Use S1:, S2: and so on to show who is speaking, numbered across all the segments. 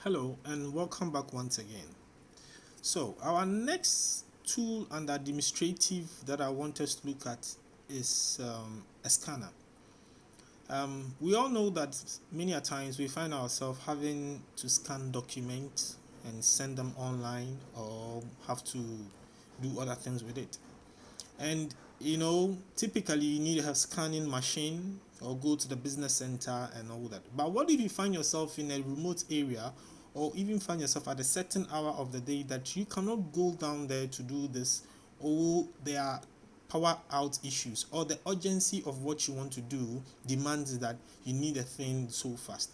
S1: Hello and welcome back once again. So our next tool and administrative that I want us to look at is a scanner. We all know that many a times we find ourselves having to scan documents and send them online or have to do other things with it. And typically you need a scanning machine or go to the business center and all that. But what if you find yourself in a remote area or even find yourself at a certain hour of the day that you cannot go down there to do this, or there are power out issues, or the urgency of what you want to do demands that you need a thing so fast?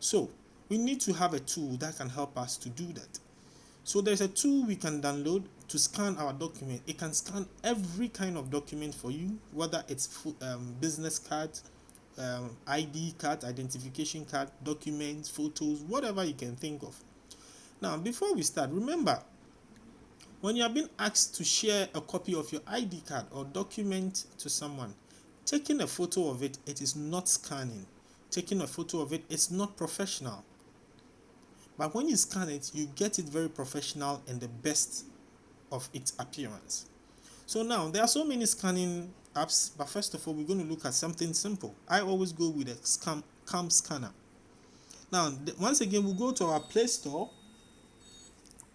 S1: So we need to have a tool that can help us to do that. So there's a tool we can download to scan our document. It can scan every kind of document for you, whether it's business card, ID card, identification card, documents, photos, whatever you can think of. Now, before we start, remember, when you have been asked to share a copy of your ID card or document to someone, taking a photo of it, it is not scanning. Taking a photo of it is not professional. But when you scan it, you get it very professional and the best of its appearance. So now, there are so many scanning apps, but first of all, we're going to look at something simple. I always go with a CamScanner. Now, once again, we'll go to our Play Store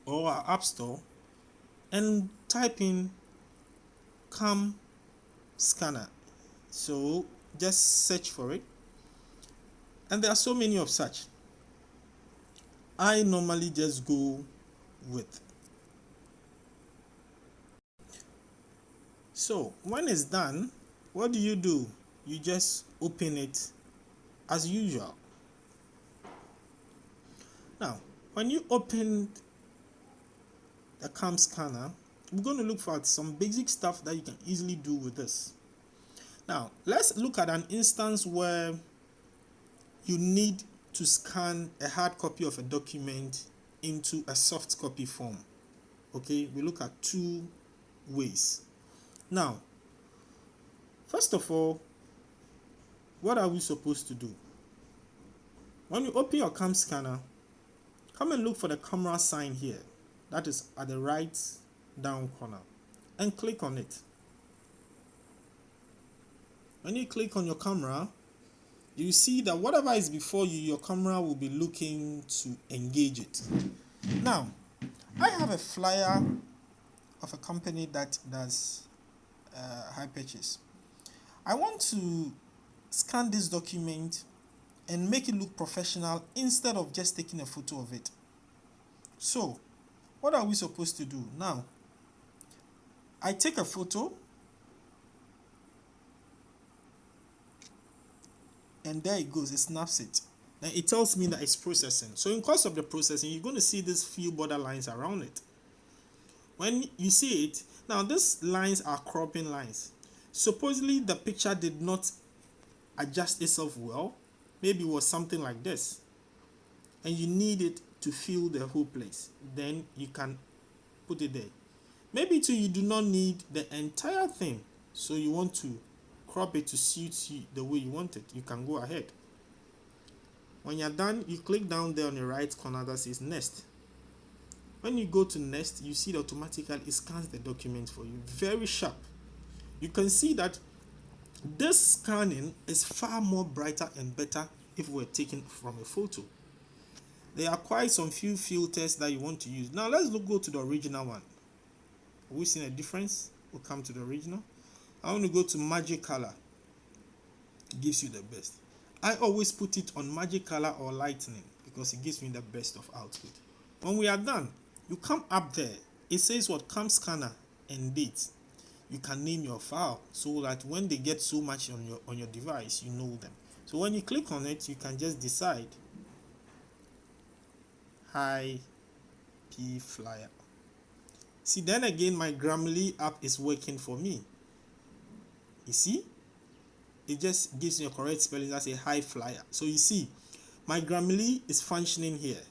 S1: or our App Store and type in CamScanner. So just search for it. And there are so many of such. I normally just go with. So when it's done, what do? You just open it as usual. Now, when you open the CamScanner, we're going to look for some basic stuff that you can easily do with this. Now, let's look at an instance where you need to scan a hard copy of a document into a soft copy form. Okay, we look at two ways. Now, first of all, what are we supposed to do? When you open your CamScanner, come and look for the camera sign here. That is at the right down corner, and click on it. When you click on your camera, you see that whatever is before you, your camera will be looking to engage it. Now, I have a flyer of a company that does high purchase. I want to scan this document and make it look professional instead of just taking a photo of it. So, what are we supposed to do? Now, I take a photo, and there it goes, it snaps it. Now it tells me that it's processing. So in course of the processing, you're going to see these few border lines around it. When you see it, now these lines are cropping lines. Supposedly the picture did not adjust itself well. Maybe it was something like this. And you need it to fill the whole place. Then you can put it there. Maybe too you do not need the entire thing. So you want to crop it to suit you the way you want it. You can go ahead. When you're done, you click down there on the right corner that says Next. When you go to Next, you see that automatically it scans the document for you. Very sharp. You can see that this scanning is far more brighter and better if we're taken from a photo. There are quite some few filters that you want to use. Now let's go to the original one. Have we seen a difference? We'll come to the original. I want to go to Magic Color. It gives you the best. I always put it on Magic Color or Lightning because it gives me the best of output. When we are done, you come up there. It says what? CamScanner and date. You can name your file so that when they get so much on your device, you know them. So when you click on it, you can just decide High P Flyer. See, then again, my Grammarly app is working for me. You see, it just gives me a correct spelling. That's a high flyer. So you see, my Grammarly is functioning here.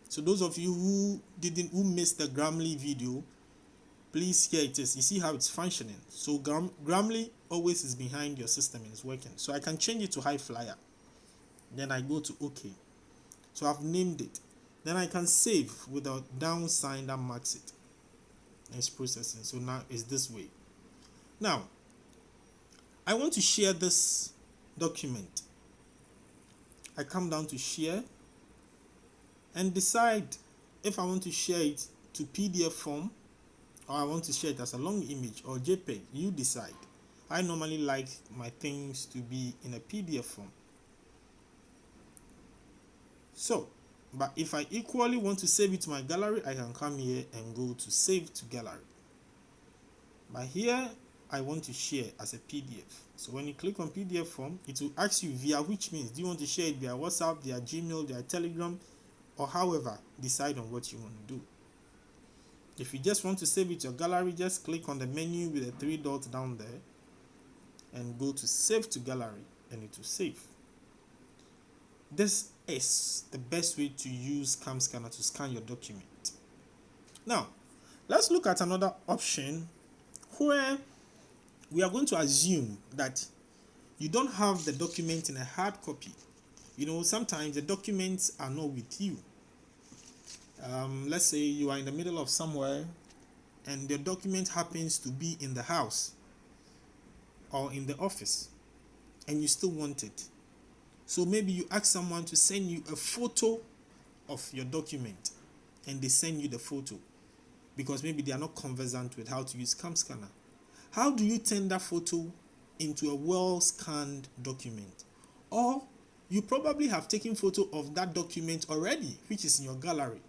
S1: So those of you who missed the Grammarly video, please, here it is. You see how it's functioning. So Grammarly always is behind your system and it's working. So I can change it to high flyer. Then I go to OK. So I've named it. Then I can save with a down sign that marks it. It's processing. So now it's this way. Now I want to share this document. I come down to share and decide if I want to share it to PDF form, or I want to share it as a long image or JPEG. You decide. I normally like my things to be in a PDF form. So, but if I equally want to save it to my gallery, I can come here and go to save to gallery. But here I want to share as a PDF. So when you click on PDF form, it will ask you via which means. Do you want to share it via WhatsApp, via Gmail, via Telegram, or however, decide on what you want to do. If you just want to save it to your gallery, just click on the menu with the 3 dots down there and go to save to gallery and it will save. This is the best way to use CamScanner to scan your document. Now, let's look at another option where we are going to assume that you don't have the document in a hard copy. You know, sometimes the documents are not with you. Let's say you are in the middle of somewhere and the document happens to be in the house or in the office and you still want it. So maybe you ask someone to send you a photo of your document and they send you the photo because maybe they are not conversant with how to use CamScanner. How do you turn that photo into a well-scanned document? Or you probably have taken photo of that document already, which is in your gallery,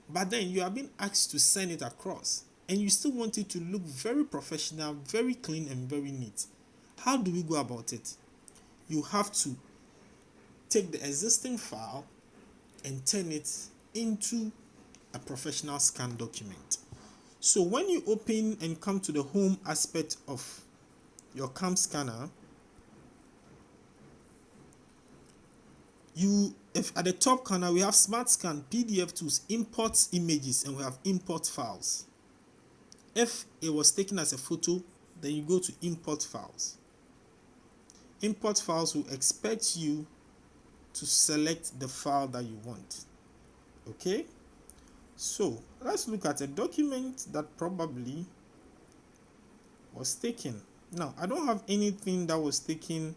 S1: but then you have been asked to send it across and you still want it to look very professional, very clean and very neat. How do we go about it? You have to take the existing file and turn it into a professional scanned document. So when you open and come to the home aspect of your CamScanner, if at the top corner we have Smart Scan, PDF tools, import images, and we have import files. If it was taken as a photo, then you go to import files. Import files will expect you to select the file that you want. Okay, so let's look at a document that probably was taken. Now I don't have anything that was taken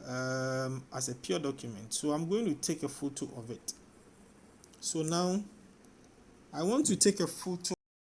S1: as a pure document, so I'm going to take a photo of it. So now I want to take a photo